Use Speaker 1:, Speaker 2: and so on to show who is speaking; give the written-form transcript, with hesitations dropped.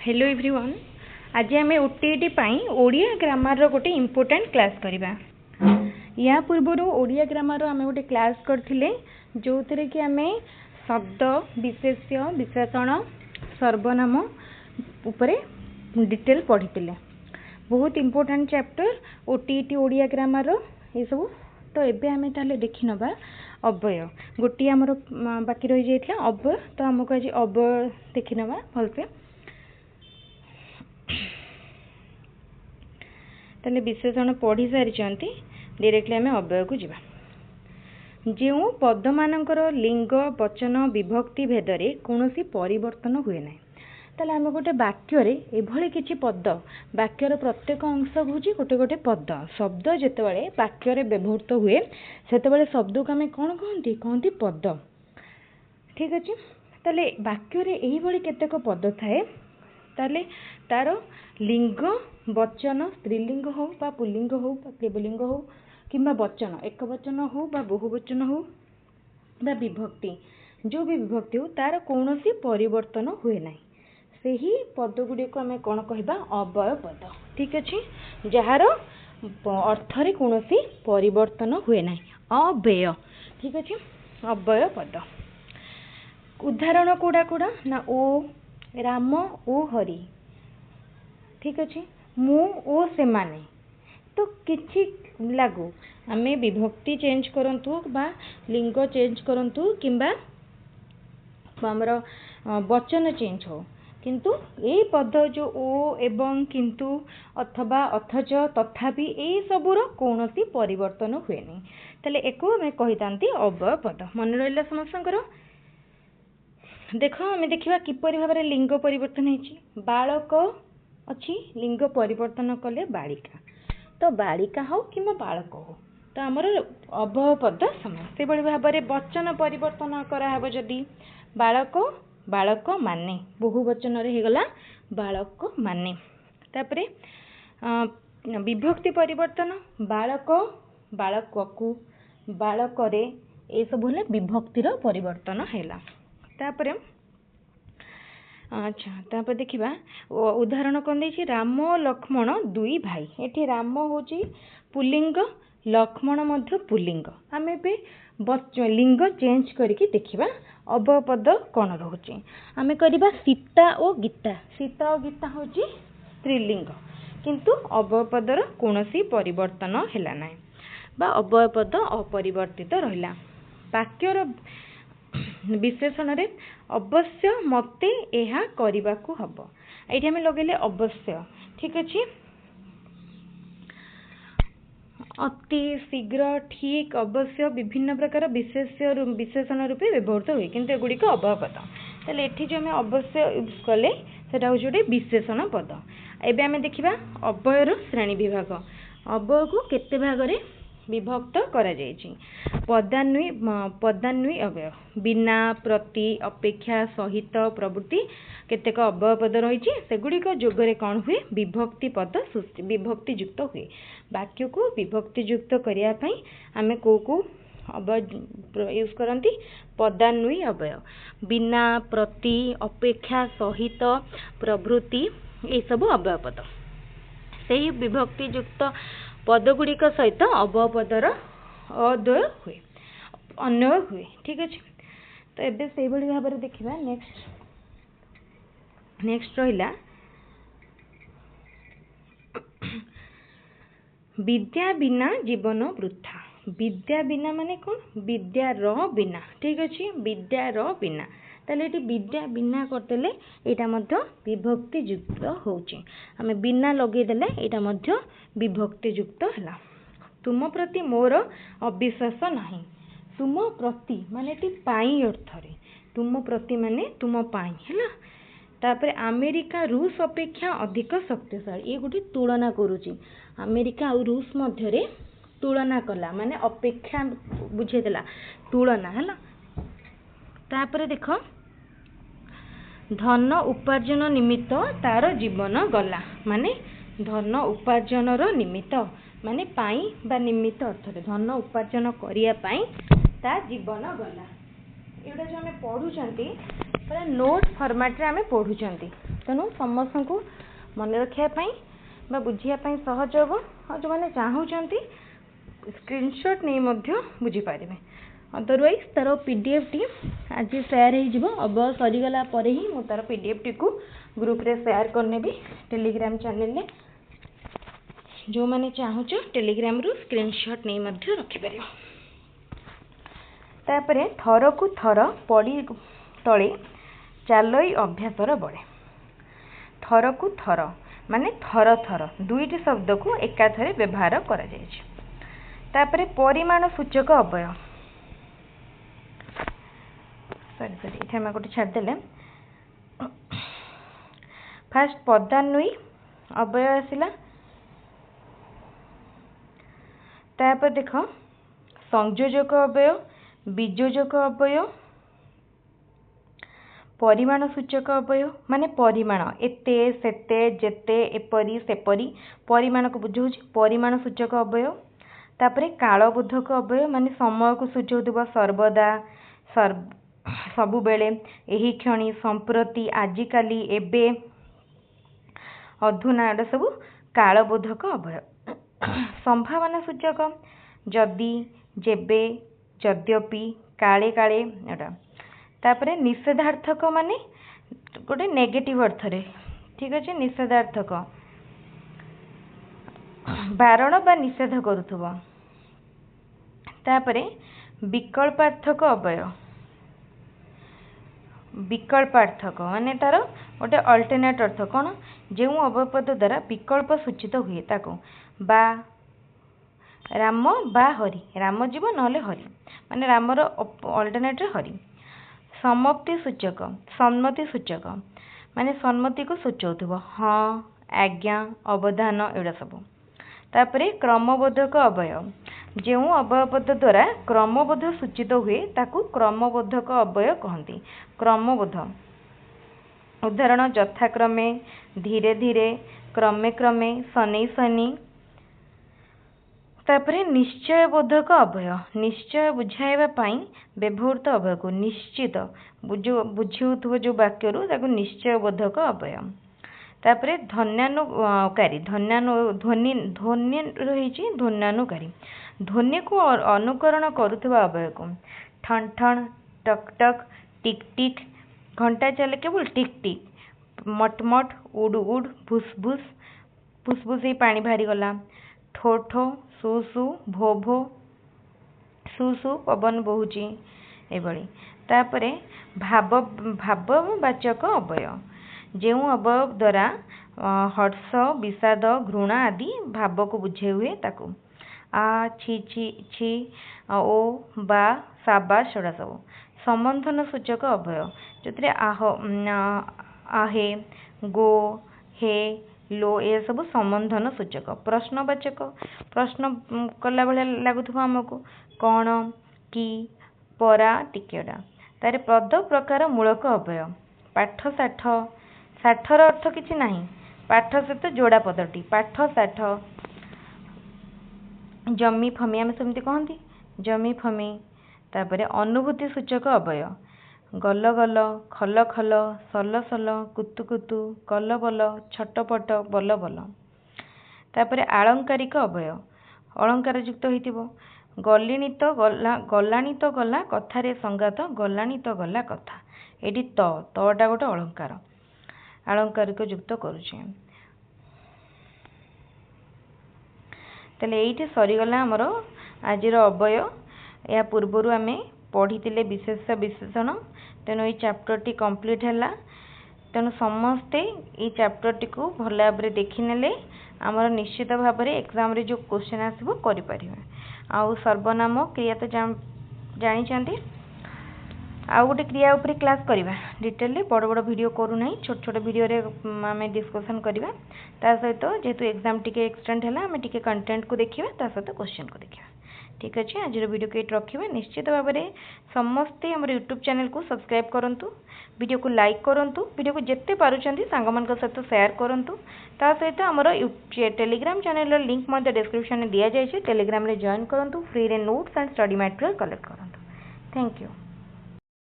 Speaker 1: Hello everyone. आज आम OTET Odia grammar रो गोटे इम्पोर्टेंट क्लास करवा। या पूर्वर ओडिया ग्रामर आम गोटे क्लास करथिले जो थे कि आम शब्द विशेष्य विशेषण सर्वनाम उपरे डिटेल पढ़ी। बहुत important chapter OTET Odia grammar ये सब। तो एबे आम ताले देखि नबा अव्यय गोटे आमर बाकी रही जाइए अव्यय। तो आमको आज अव्यय देखि नबा भलसे। ताले विशेषण पढ़ी सारी डायरेक्टली आम अव्यय को जीवा। जो पद मानकर लिंग वचन विभक्ति भेदरे कौनसी परिवर्तन हुए ना। ताले आम गोटे वाक्य एभली किछि पद वाक्यर प्रत्येक अंश हूँ गोटे गोटे पद शब्द जितेबाला वाक्य व्यवहृत हुए से शब्द को आम कौन कहती कहती पद। ठीक अच्छे। ताले वाक्य यही केतेक पद थाए ताले तार लिंग वचन स्त्रीलिंग हो बा पुल्लिंग हो बा क्लीबलिंग हो किंबा वचन एक वचन हो बा बहुवचन हो बा विभक्ति जो भी विभक्ति हो तार कौन सी परिवर्तन हुए ना। से ही पद गुड़ी को आम कौन कहबा अव्यय पद। ठीक अच्छे। जार अर्थरे कौन सी परिवर्तन हुए ना अव्यय। ठीक अच्छे। अव्यय पद उदाहरण कोड़ा कोड़ा ना ओ राम ओ हरि। ठीक अच्छे। मु ओ से माने तो किछि लागू आम विभक्ति चेंज करंतु बा लिंग चेंज करंतु किंबा हमर वचन चेंज हो किंतु ए पद जो ओ एवं किंतु अथवा अथच तथापि ए सबुर कौन सी परिवर्तन हुए नहीं। ताले एको आम कहितांती अव्यय पद। मन रहिला समस्तंकर। देख आम देखा किपरि भाव लिंग परिवर्तन होइछि। बालक अच्छी लिंग परिवर्तन कले बालिका तो बालिका हो कि बालक हो तो आमर अव्यय पद समान। से भाव में वचन परिवर्तन कराहब जदि बालक बालक माने बहुवचन रे गला बालक माने। तापरे विभक्ति परिवर्तन बालक बालक को बालक रे ए सब हेले विभक्तिर परिवर्तन हैला। तापरे अच्छा तापर देखिबा उदाहरण कौन देछि राम लक्ष्मण दुई भाई। एठी राम होची पुल्लिंग लक्ष्मण मध्य पुल्लिंग। आम ए लिंग चेंज करके देखिबा अव्यय पद कौन रोचे। आम करबा सीता और गीता। सीता और गीता होची स्त्रीलिंग किंतु अव्यय पदर कौनसी परिवर्तन हैला ना बा अव्यय पद अपरिवर्तित रहिला। वाक्यर विशेषण रे अवश्य मते एहा करिबाकू हबो। एठी हम लगेले अवश्य। ठीक अछि। अति शीघ्र ठीक अवश्य विभिन्न प्रकार विशेषण रूपे व्यवहृत हुए किंतु एगुड़ी को अव्यय पद। ताले एठी जो हम अवश्य यूज कले सेटा होची गोटे विशेषण पद। एबे हम देखिबा अव्ययर श्रेणी विभाग। अव्यय को केते भाग रे विभक्त करा जायछि। पदान्वयी अव्यय बिना प्रति अपेक्षा सहित प्रवृत्ति केतेक अव्यय पद रही सेगुड़िक जोगरे कौन हुए विभक्ति पद विभक्ति युक्त हुए। वाक्य को विभक्ति युक्त करने आम को अव्यय यूज करती पदान्वयी अव्यय बिना प्रति अपेक्षा सहित प्रवृत्ति ये सब अव्यय पद। से ही विभक्ति युक्त पद गुड़िक सहित अव्यय पदर अद्वय हुए अन्वय हुए। ठीक अच्छे। तो एबे से भाई भाव में देखा नेक्स्ट रहिला विद्या बिना जीवन वृथा। विद्या बिना माने कौन विद्या रो बिना। ठीक अच्छे। विद्या रो बिना ताले एटी विद्या बिना करदेले एटा मध्य विभक्ति युक्त होउची। आमे बिना लगे देले एटा मध्य विभक्ति युक्त हला। तुम प्रति मोर अविश्वास नहीं। तुम प्रति माने टी पाई अर्थ रे तुम प्रति माने तुम पाई हैला। तापर अमेरिका रूस अपेक्षा अधिक शक्तिशाली ये गोटे तुलना करूची। अमेरिका और रूस मध्य रे तुलना कला माने अपेक्षा बुझेदेला तुलना हैला। तापर देख धन उपार्जन निमित्त तार जीवन गला माने धन उपार्जन निमित्त माने पाई बा निमित्त अर्थ धन उपार्जन करिया पाई ता जीवन गला। एटा जो आम पढ़ुंट पूरा नोट फॉर्मेट रे आम पढ़ुंट तेणु समस्त को मन रखापी बुझापी सहज हम और जो मैंने चाहूँगी स्क्रीनशॉट नहीं बुझीपारे अदरवाइज तार पीडीएफ टी आज सेयार हो सरीगला ही मु तार पीडीएफ टी को ग्रुप रे शेयर करने भी टेलीग्राम चैनल ने जो मैंने चाहूच टेलीग्राम रु स्क्रीनशॉट नहीं रखिपर तापरे थर को थर पड़ी तले चालई अभ्यासर बड़े थर को थर माने थर थर दुईटी शब्द को एकाथरे व्यवहार करा जायछि। तापरे परिमाण सूचक अव्यय सॉरी इथे हम गोटे छाड़ देले फास्ट पदान्वयी अव्यय आसिला तापर देख संयोजक अव्यय वियोजक अव्यय परिमाण सूचक अव्यय माने परिमाण एते सेते जेते एपरी सेपरी परिमाण को बुझाउछि परिमाण सूचक अव्यय तापरे कालबोधक अव्यय माने समय को सूचौथिबा सर्वदा सबु बेले एही क्षणी संप्रति आजिकाली एबे अधुना एटा सब कालबोधक अव्यय संभावना सूचक जदि जेबे यद्यपि काले काले एटा तापरे निषेधार्थक माने गोटे नेगेटिव अर्थ रे ठीक अच्छे निषेधार्थक बारण बा निषेध करुथुबो तापरे विकल्पार्थक अव्यय विकल्पार्थक माने तार गोटे अल्टरनेट अर्थ कौन जो अव्यय पद द्वारा विकल्प सूचित हुए ताको बा राम बा हरि राम जीव नले हरि माने रामर अल्टरनेट रे हरि सम्मति सूचक सम्मति सूचक माने सम्मति को सूचौथिबो हाँ आज्ञा अवधान एड़ा सब तापरे क्रमबोधक अव्यय जो अव्यय पद द्वारा क्रमबोध सूचित हुए ताकू क्रमबोधक अव्यय कहती क्रमबोध उदाहरण यथाक्रमे धीरे धीरे क्रमे क्रमे शनै शनि तापरे निश्चय बोधक अव्यय निश्चय बुझाइबा पई व्यवहृत अव्यय को निश्चित बुझिउथबो जो वाक्य रु ताको निश्चय बोधक अव्यय तापरे ध्वन्यानुकारी ध्वनि ध्वनि रहिछि ध्वन्यानुकारी ध्वनि को अनुकरण करुथबा अव्यय को ठन ठन टक टक टिक टिक घंटा चले केवल टिक टिक मट मट उड़ उड़ भूस भूस भूस भूस ही पानी बाहरी गला ठो ठो सु सु भो भो सु सु पवन बहुची एभली तापरे भाववाचक अव्यय जो अव्यय द्वारा हर्ष विषाद घृणा आदि भाव को बुझे हुए ताकू आ छी छी छी ओ बा साबास एड़ा सब संबंधन सूचक अव्यय जो आह आहे गो हे लो ये सब संबंधन सूचक प्रश्नवाचक प्रश्न कला बेले लगुथबो हमको कौन कि परा टिकेडा तारे पद प्रकार मूलक अव्यय पाठ साठ साठर अर्थ किछि नाही पाठ सहित जोड़ा पदटी पाठ साठ जमी फमी आम सेमती कहती जमी फमी तापरे अनुभूति सूचक अव्यय गल गल खल खल सल सल कुतु कुतु कल बल छटपट बल बल तापरे आलंकारिक अव्यय अलंकार युक्त होइतिबो गलिनी तो गला गलानी तो गला कथारे संगात गलानी तो गला कथा एटी तटा गोटे अलंकार आलंकारिक युक्त करुचे ताले एइठी सरीगला हमर आजिर अव्यय या पूर्वरु आमे पढ़ी विशेष विशेषण तेणु ये चैप्टर टी कंप्लीट है तेणु समस्ते ये चैप्टर टी को भल भाव देखने आमर निश्चित भाव में एग्जाम रे जो क्वेश्चन आसो करें आउ सर्वनाम क्रिया तो जानी आउ गोटे क्रिया उपरे क्लास करवा डिटेल बड़ बड़ वीडियो करूना छोट छोट वीडियो रे आम डिस्कसन करवा सहित जेहेतु एग्जाम टिके एक्सटेंड है आम टिके कंटेंट को देखा सहित क्वेश्चन को देखा ठीक अच्छे आज वीडियो को ये रखा निश्चित भाव में समस्ते आम यूट्यूब चैनल को सब्सक्राइब करूँ वीडियो को लाइक करूँ वीडियो को जिते पार्टी सांग सहित शेयर करूँ ता सहित आमर टेलीग्राम चैनल लिंक डिस्क्रिप्शन में दि जाए टेलीग्राम रे जॉइन करूँ फ्री रे notes and study material collect करूँ थैंक यू।